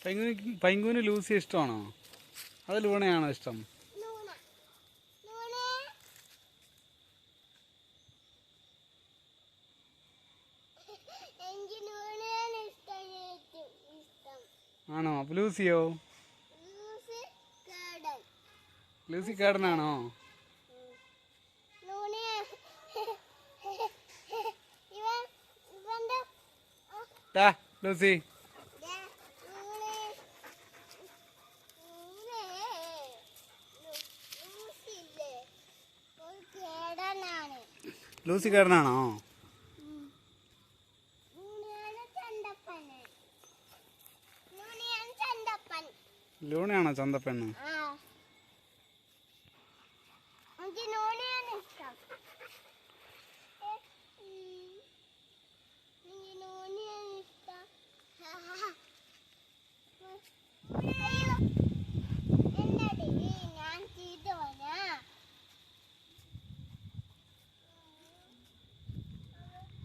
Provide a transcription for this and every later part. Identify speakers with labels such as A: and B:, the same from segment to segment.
A: പൈങ്കുവിന് Lucy ഇഷ്ടമാണോ? അത് ലൂണയാണോ ഇഷ്ടം? ആണോ? അപ്പൊ ലൂസിയോ? ലൂസി കേടനാണോ? ലൂസി ലൂസി കേടനാണോ? ലൂണയാണോ ചന്തപ്പെണ്ണ്?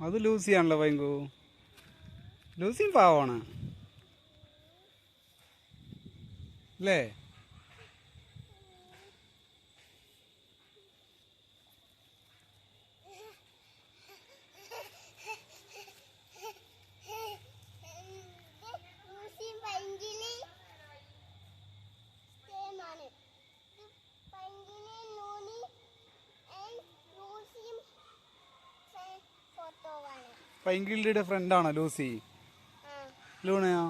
A: അത് ലൂസിയാണല്ലോ പൈങ്കു. ലൂസിയും പാവാണ് അല്ലേ? പൈങ്കിളിയുടെ ഫ്രണ്ടാണോ ലൂസി? ലൂണയോ?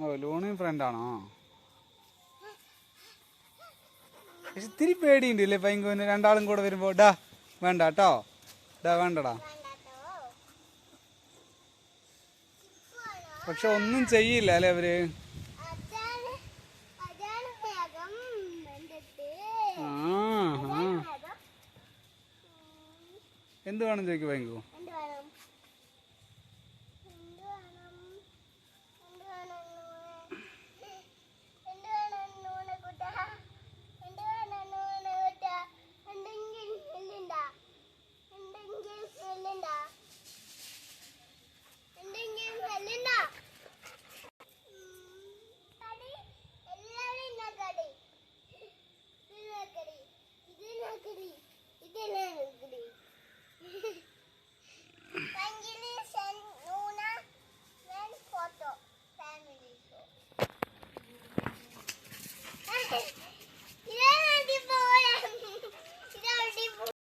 A: ഓ, ലൂണയും ഫ്രണ്ടാണോ? പക്ഷെ ഇത്തിരി പേടിയുണ്ട് അല്ലേ പൈങ്കുവിന് രണ്ടാളും കൂടെ വരുമ്പോ? വേണ്ട കേട്ടോ, വേണ്ടടാ. പക്ഷെ ഒന്നും ചെയ്യില്ല അല്ലേ അവര്? എന്ത് വേണം ചോദിക്കൂ പൈങ്കു.